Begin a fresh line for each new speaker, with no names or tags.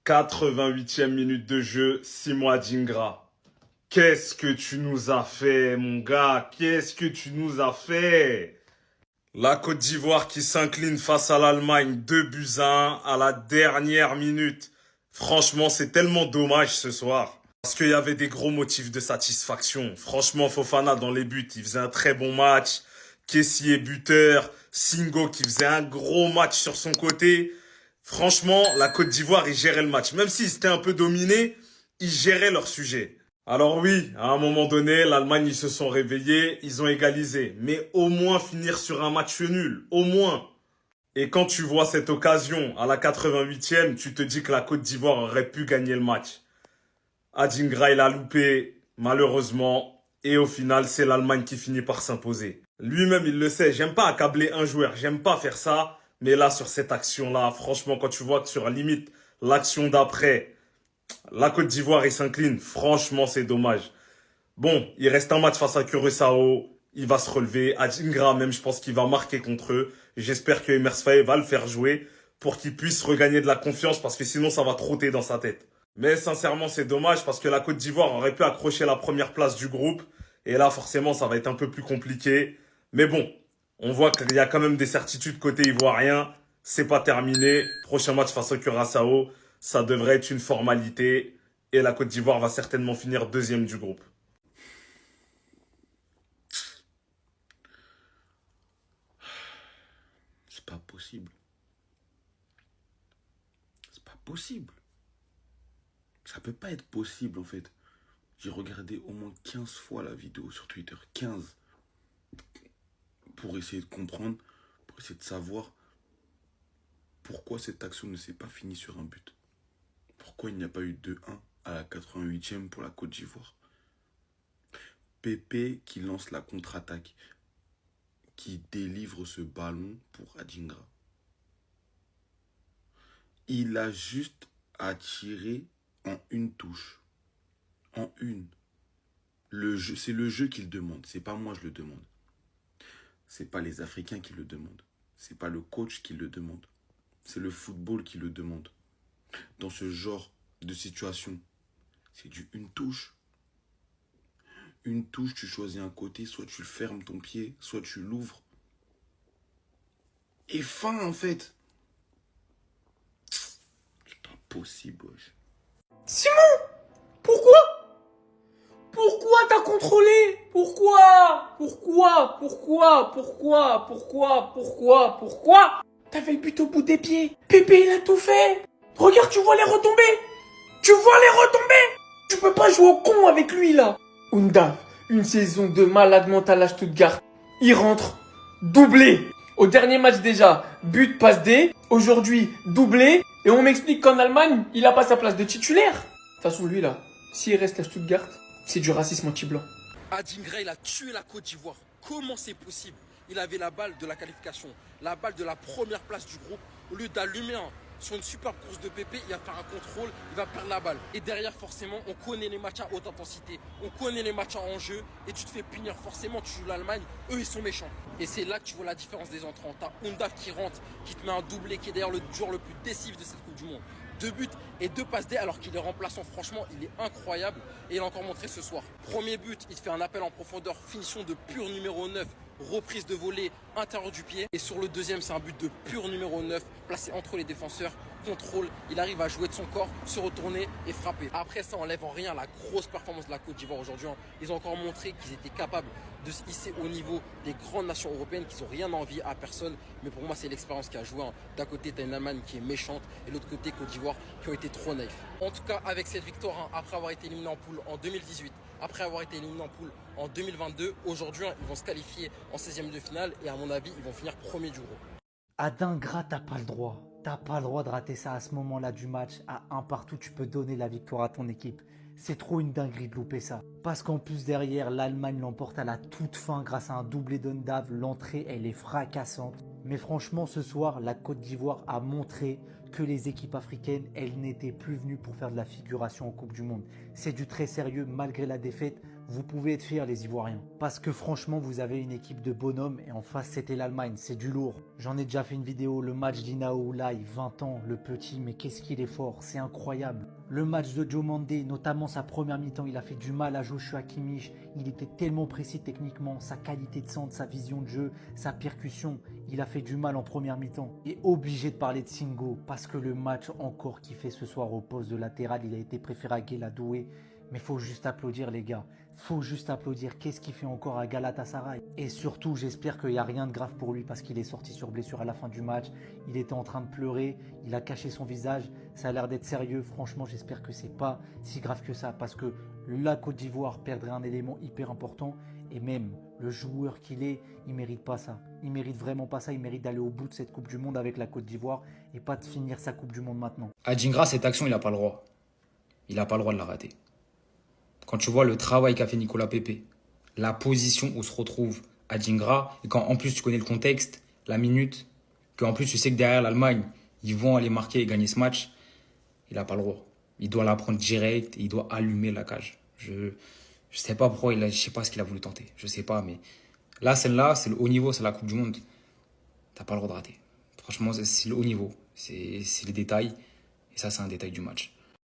88e minute de jeu, Simon Adingra. Qu'est-ce que tu nous as fait, mon gars? Qu'est-ce que tu nous as fait? La Côte d'Ivoire qui s'incline face à l'Allemagne, 2-1 à la dernière minute. Franchement, c'est tellement dommage ce soir. Parce qu'il y avait des gros motifs de satisfaction. Franchement, Fofana dans les buts, il faisait un très bon match. Kessié buteur, Singo qui faisait un gros match sur son côté. Franchement, la Côte d'Ivoire, ils géraient le match. Même s'ils étaient un peu dominés, ils géraient leur sujet. Alors oui, à un moment donné, l'Allemagne, ils se sont réveillés, ils ont égalisé. Mais au moins finir sur un match nul. Au moins. Et quand tu vois cette occasion à la 88e, tu te dis que la Côte d'Ivoire aurait pu gagner le match. Adingra, il a loupé, malheureusement. Et au final, c'est l'Allemagne qui finit par s'imposer. Lui-même, il le sait. J'aime pas accabler un joueur. J'aime pas faire ça. Mais là, sur cette action-là, franchement, quand tu vois que sur la limite, l'action d'après, la Côte d'Ivoire, il s'incline. Franchement, c'est dommage. Bon, il reste un match face à Curaçao. Il va se relever. Adingra, même, je pense qu'il va marquer contre eux. J'espère que Emers Faé va le faire jouer pour qu'il puisse regagner de la confiance parce que sinon, ça va trotter dans sa tête. Mais sincèrement, c'est dommage parce que la Côte d'Ivoire aurait pu accrocher la première place du groupe. Et là, forcément, ça va être un peu plus compliqué. Mais bon, on voit qu'il y a quand même des certitudes côté ivoirien. C'est pas terminé. Prochain match face au Curaçao, ça devrait être une formalité. Et la Côte d'Ivoire va certainement finir deuxième du groupe.
C'est pas possible. C'est pas possible. Ça peut pas être possible en fait. J'ai regardé au moins 15 fois la vidéo sur Twitter. 15. Pour essayer de comprendre, pour essayer de savoir pourquoi cette action ne s'est pas finie sur un but. Pourquoi il n'y a pas eu 2-1 à la 88e pour la Côte d'Ivoire. Pépé qui lance la contre-attaque, qui délivre ce ballon pour Adingra. Il a juste à tirer en une touche. En une. C'est le jeu qu'il demande. C'est pas moi je le demande. C'est pas les Africains qui le demandent. C'est pas le coach qui le demande. C'est le football qui le demande. Dans ce genre de situation, c'est du une touche. Une touche, tu choisis un côté, soit tu fermes ton pied, soit tu l'ouvres. Et fin en fait. C'est impossible, wesh.
Simon! Pourquoi? Pourquoi t'as contrôlé? Pourquoi? T'avais le but au bout des pieds. Pépé, il a tout fait. Regarde, tu vois les retombées. Tu peux pas jouer au con avec lui, là. Undav, une saison de malade mental à Stuttgart. Il rentre, doublé. Au dernier match déjà, but, passe D. Aujourd'hui, doublé. Et on m'explique qu'en Allemagne, il a pas sa place de titulaire. De toute façon, lui, là, s'il reste à Stuttgart, c'est du racisme anti-blanc.
Adingra, il a tué la Côte d'Ivoire. Comment c'est possible? Il avait la balle de la qualification, la balle de la première place du groupe. Au lieu d'allumer sur une super course de Pépé, il va faire un contrôle, il va perdre la balle. Et derrière, forcément, on connaît les matchs à haute intensité, on connaît les matchs à enjeu, et tu te fais punir forcément, tu joues l'Allemagne, eux ils sont méchants. Et c'est là que tu vois la différence des entrants. T'as Undav qui rentre, qui te met un doublé, qui est d'ailleurs le joueur le plus décisif de cette Coupe du Monde. 2 buts et 2 passes D alors qu'il est remplaçant. Franchement, il est incroyable et il a encore montré ce soir. Premier but, il fait un appel en profondeur, finition de pur numéro 9, reprise de volée, intérieur du pied. Et sur le deuxième, c'est un but de pur numéro 9, placé entre les défenseurs, contrôle. Il arrive à jouer de son corps, se retourner et frapper. Après, ça enlève en rien la grosse performance de la Côte d'Ivoire aujourd'hui. Ils ont encore montré qu'ils étaient capables de se hisser au niveau des grandes nations européennes, qu'ils n'ont rien envie à personne. Mais pour moi, c'est l'expérience qui a joué. D'un côté, tu as une Allemagne qui est méchante et de l'autre côté, Côte d'Ivoire qui ont été trop naïfs. En tout cas, avec cette victoire, après avoir été éliminé en poule en 2018, après avoir été éliminé en poule en 2022, aujourd'hui, ils vont se qualifier en 16e de finale et à mon avis, ils vont finir premier du groupe.
Adingra, t'as pas le droit. T'as pas le droit de rater ça à ce moment-là du match. À un partout, tu peux donner la victoire à ton équipe. C'est trop une dinguerie de louper ça. Parce qu'en plus derrière, l'Allemagne l'emporte à la toute fin grâce à un doublé d'Undav. L'entrée, elle est fracassante. Mais franchement, ce soir, la Côte d'Ivoire a montré que les équipes africaines, elles n'étaient plus venues pour faire de la figuration en Coupe du Monde. C'est du très sérieux malgré la défaite. Vous pouvez être fiers les Ivoiriens. Parce que franchement, vous avez une équipe de bonhommes et en face, c'était l'Allemagne. C'est du lourd. J'en ai déjà fait une vidéo, le match d'Inao Lai, 20 ans, le petit, mais qu'est-ce qu'il est fort. C'est incroyable. Le match de Joe Mandé, notamment sa première mi-temps, il a fait du mal à Joshua Kimmich. Il était tellement précis techniquement, sa qualité de centre, sa vision de jeu, sa percussion. Il a fait du mal en première mi-temps. Et obligé de parler de Singo, parce que le match encore qu'il fait ce soir au poste de latéral, il a été préféré à Guéladoué. Mais faut juste applaudir les gars, faut juste applaudir. Qu'est-ce qu'il fait encore à Galatasaray? Et surtout j'espère qu'il n'y a rien de grave pour lui parce qu'il est sorti sur blessure à la fin du match. Il était en train de pleurer, il a caché son visage, ça a l'air d'être sérieux. Franchement j'espère que c'est pas si grave que ça parce que la Côte d'Ivoire perdrait un élément hyper important. Et même le joueur qu'il est, il mérite pas ça. Il mérite vraiment pas ça, il mérite d'aller au bout de cette Coupe du Monde avec la Côte d'Ivoire et pas de finir sa Coupe du Monde maintenant.
Adingra, cette action, il n'a pas le droit. Il n'a pas le droit de la rater. Quand tu vois le travail qu'a fait Nicolas Pepe, la position où se retrouve Adingra, et quand en plus tu connais le contexte, la minute, qu'en plus tu sais que derrière l'Allemagne, ils vont aller marquer et gagner ce match, il n'a pas le droit. Il doit la prendre direct et il doit allumer la cage. Je sais pas pourquoi, je sais pas ce qu'il a voulu tenter. Je sais pas, mais là, celle-là, c'est le haut niveau, c'est la Coupe du Monde. T'as pas le droit de rater. Franchement, c'est le haut niveau. C'est les détails. Et ça, c'est un détail du match.